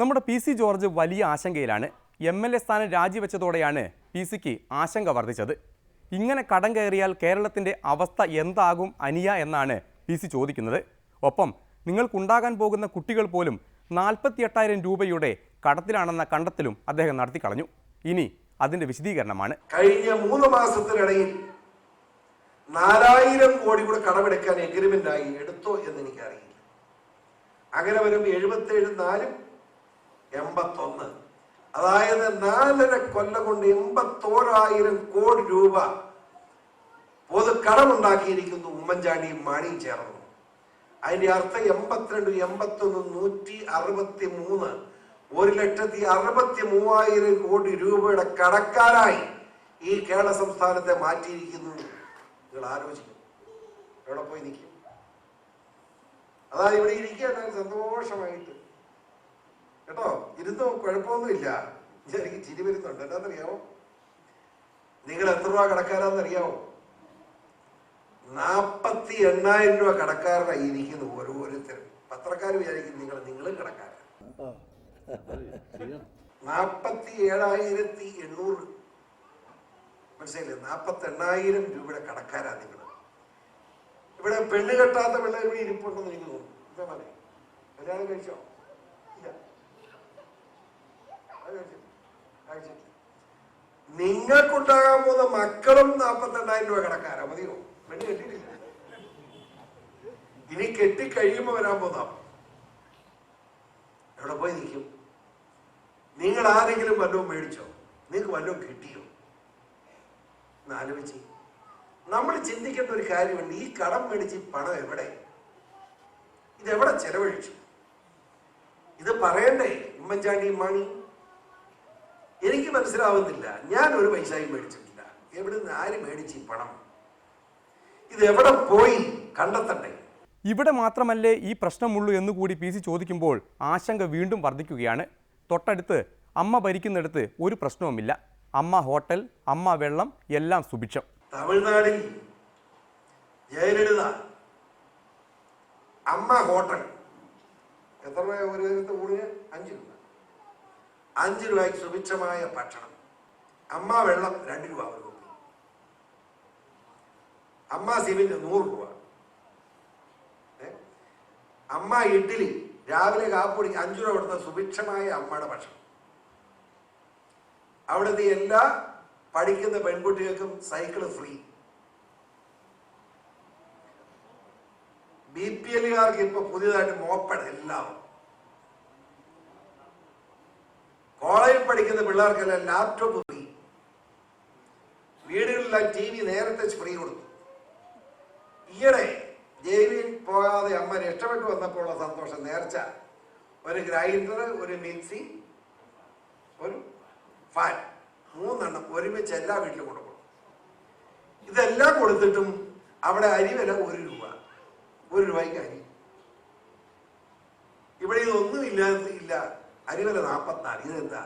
നമ്മുടെ P C George വലിയ ആശങ്കയിലാണ്. MLA സ്ഥാനം രാജിവെച്ചതോടെയാണ് പി സിക്ക് ആശങ്ക വർദ്ധിച്ചത്. ഇങ്ങനെ കടം കയറിയാൽ കേരളത്തിൻ്റെ അവസ്ഥ എന്താകും അനിയ എന്നാണ് പി സി ചോദിക്കുന്നത്. ഒപ്പം നിങ്ങൾക്കുണ്ടാകാൻ പോകുന്ന കുട്ടികൾ പോലും 48,000 രൂപയുടെ കടത്തിലാണെന്ന കണ്ടെത്തലും അദ്ദേഹം നടത്തിക്കളഞ്ഞു. ഇനി അതിൻ്റെ വിശദീകരണമാണ്. കഴിഞ്ഞ 3 മാസത്തിനിടയിൽ 4,000 കോടി കൂടെ കടമെടുക്കാൻ എഗ്രിമെന്റ് ആയി എടുത്തോ എന്ന് എനിക്കറിയില്ല. അങ്ങനെ വരും 77 4 81, അതായത് 4.5 കൊല്ലം കൊണ്ട് 81,000 കോടി രൂപ പൊതു കടമുണ്ടാക്കിയിരിക്കുന്നു ഉമ്മൻചാണ്ടിയും മാണിയും ചേർന്നു. അതിന്റെ അർത്ഥം 82, 81, 163, 1,63,000 കോടി രൂപയുടെ കടക്കാരായി ഈ കേരള സംസ്ഥാനത്തെ മാറ്റിയിരിക്കുന്നു. നിങ്ങൾ ആലോചിക്കും, എവിടെ പോയി നിൽക്കും? അതായത് ഇവിടെ ഇരിക്കുകയാണ് സന്തോഷമായിട്ട്, കേട്ടോ, ഇരുന്നോ, കുഴപ്പമൊന്നുമില്ല. എനിക്ക് ചിരി വരുന്നുണ്ട്. എന്താണെന്നറിയാമോ? നിങ്ങൾ എത്ര രൂപ കടക്കാരാന്നറിയാമോ? 48,000 രൂപ കടക്കാരനായി ഇരിക്കുന്നു ഓരോരുത്തരും. പത്രക്കാർ വിചാരിക്കും നിങ്ങളും കടക്കാരാണ്. 47,800, മനസ്സിലായില്ലേ? 48,000 രൂപയുടെ കടക്കാരാ നിങ്ങൾ. ഇവിടെ പെണ്ണ് കെട്ടാത്ത പിള്ളേർ ഇവിടെ ഇരിപ്പുണ്ടെന്ന് എനിക്ക് തോന്നുന്നു. എന്താ പറയാ, കല്യാണം കഴിച്ചോ? ഇല്ല, നിങ്ങൾക്കുണ്ടാകാൻ പോകുന്ന മക്കളും 48,000 രൂപ കടക്കാരാ. മതിയോ? പെണ്ണ് കെട്ടിയിട്ടില്ല, ഇനി കെട്ടിക്കഴിയുമ്പോ വരാൻ പോന്നാ. എവിടെ പോയി നിൽക്കും? നിങ്ങൾ ആരെങ്കിലും വല്ലതും മേടിച്ചോ? നിങ്ങൾക്ക് വല്ലതും കിട്ടിയോ? ആലോചിച്ച് നമ്മൾ ചിന്തിക്കേണ്ട ഒരു കാര്യമുണ്ട്. ഈ കടം മേടിച്ച് പണം എവിടെ, ഇതെവിടെ ചെലവഴിച്ചു? ഇത് പറയണ്ടേ ഉമ്മൻചാണ്ടി മാണി? എനിക്ക് മനസ്സിലാവുന്നില്ല. ഞാൻ ഒരു പൈസയും മേടിച്ചിട്ടില്ല. എവിടുന്ന് ആര് മേടിച്ച് പണം? ഇത് എവിടെ പോയി കണ്ടെത്തണ്ടേ? ഇവിടെ മാത്രമല്ലേ ഈ പ്രശ്നമുള്ളൂ എന്നുകൂടി പി സി ചോദിക്കുമ്പോൾ ആശങ്ക വീണ്ടും വർദ്ധിക്കുകയാണ്. തൊട്ടടുത്ത് അമ്മ ഭരിക്കുന്നിടത്ത് ഒരു പ്രശ്നവുമില്ല. അമ്മ ഹോട്ടൽ, അമ്മ വെള്ളം, എല്ലാം സുഭിക്ഷം. തമിഴ്നാടിൽ ജയലളിത അമ്മ ഹോട്ടൽ എത്ര രൂപ ഒരു നേരത്തെ ഊണിന്? 5 രൂപ. 5 രൂപയ്ക്ക് സുഭിക്ഷമായ ഭക്ഷണം. അമ്മ വെള്ളം 2 രൂപ ഒരു കുപ്പി. അമ്മ സിമെന്റ് 100 രൂപ. അമ്മ ഇഡ്ഡലി രാവിലെ കാപ്പുടി 5 രൂപ കൊടുത്ത സുഭിക്ഷമായ അമ്മയുടെ ഭക്ഷണം. അവിടുത്തെ എല്ലാ പഠിക്കുന്ന പെൺകുട്ടികൾക്കും സൈക്കിള് ഫ്രീ. BPL-കാർക്ക് ഇപ്പൊ പുതിയതായിട്ട് മോപ്പഡ് എല്ലാം. കോളേജിൽ പഠിക്കുന്ന പിള്ളേർക്കെല്ലാം ലാപ്ടോപ്പ് ഫ്രീ. വീടുകളിലെല്ലാം TV നേരത്തെ ഫ്രീ കൊടുത്തു. ഈയിടെ ജയിലിൽ പോകാതെ അമ്മ രക്ഷപ്പെട്ടു വന്നപ്പോൾ ഉള്ള സന്തോഷം, നേർച്ച, ഒരു ഗ്രൈൻഡർ, ഒരു മിക്സി, ഒരു ഫാൻ, 3 എണ്ണം ഒരുമിച്ച് എല്ലാ വീട്ടിലും കൊടുക്കണം. ഇതെല്ലാം കൊടുത്തിട്ടും അവിടെ അരി വില 1 രൂപ. 1 രൂപയ്ക്ക് അരി. ഇവിടെ ഇതൊന്നും ഇല്ല. അരി വില 44. ഇതെന്താ?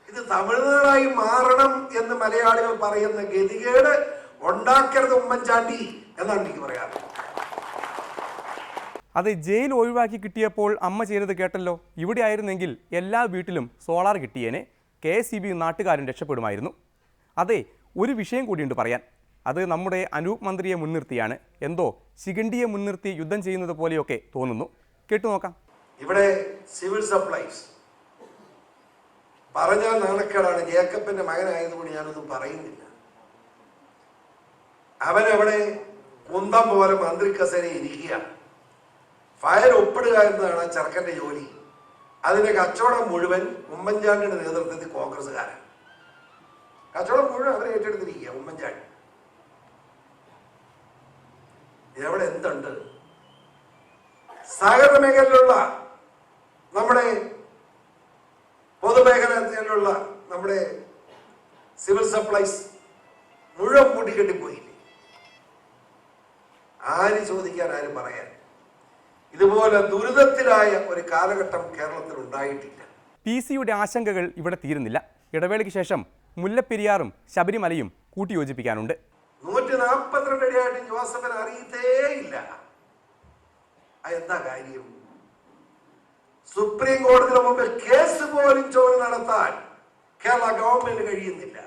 ഇത് തമിഴ്നാടായി മാറണം എന്ന് മലയാളികൾ പറയുന്ന ഗതികേട് ഉണ്ടാക്കരുത് ഉമ്മൻചാണ്ടി എന്നാണ് എനിക്ക് പറയാറുള്ളത്. അത് ജയിൽ ഒഴിവാക്കി കിട്ടിയപ്പോൾ അമ്മ ചെയ്തത് കേട്ടല്ലോ. ഇവിടെ ആയിരുന്നെങ്കിൽ എല്ലാ വീട്ടിലും സോളാർ കിട്ടിയേനെ. KSEB നാട്ടുകാരൻ രക്ഷപ്പെടുമായിരുന്നു. അതെ, ഒരു വിഷയം കൂടിയുണ്ട് പറയാൻ. അത് നമ്മുടെ അനൂപ് മന്ത്രിയെ മുൻനിർത്തിയാണ്. എന്തോ ശിഖണ്ഡിയെ മുൻനിർത്തി യുദ്ധം ചെയ്യുന്നത് പോലെയൊക്കെ തോന്നുന്നു. കേട്ടു നോക്കാം. ഇവിടെ സിവിൽ സപ്ലൈസ് പറഞ്ഞാൽ നാണക്കേടാണ്. ജേക്കബിന്റെ മകനായതുകൊണ്ട് ഞാനൊന്നും പറയുന്നില്ല. അവനവിടെ കുന്തം പോലെ മന്ത്രി കസേര ഇരിക്കുക, ഫയൽ ഒപ്പിടുക എന്നതാണ് ചെറുക്കന്റെ ജോലി. അതിന്റെ കച്ചവടം മുഴുവൻ ഉമ്മൻചാണ്ടിയുടെ നേതൃത്വത്തിൽ കോൺഗ്രസ്സുകാരൻ. കച്ചവടം മുഴുവൻ അവരെ ഏറ്റെടുത്തിരിക്കുക ഉമ്മൻചാണ്ടി. ഇതെവിടെ എന്തുണ്ട്? സഹകരണ മേഖലയിലുള്ള നമ്മുടെ പൊതുമേഖലയിലുള്ള നമ്മുടെ സിവിൽ സപ്ലൈസ് മുഴുവൻ കൂട്ടിക്കെട്ടിപ്പോയില്ലേ? ആര് ചോദിക്കാൻ, ആര് പറയാൻ? ഇതുപോലെ ദുരിതത്തിലായ ഒരു കാലഘട്ടം കേരളത്തിൽ ഉണ്ടായിട്ടില്ല. പി സിയുടെ ആശങ്കകൾ ഇവിടെ തീരുന്നില്ല. ഇടവേളയ്ക്ക് ശേഷം മുല്ലപ്പെരിയാറും ശബരിമലയും കൂട്ടിയോജിപ്പിക്കാനുണ്ട്. 142 അടിയായിട്ട് ജോസഫിനെ അറിയത്തേയില്ല. എന്താ കാര്യം? സുപ്രീം കോടതിയുടെ മുമ്പിൽ കേസ് പോലും ചോദ്യം നടത്താൻ കേരള ഗവൺമെന്റ് കഴിയുന്നില്ല.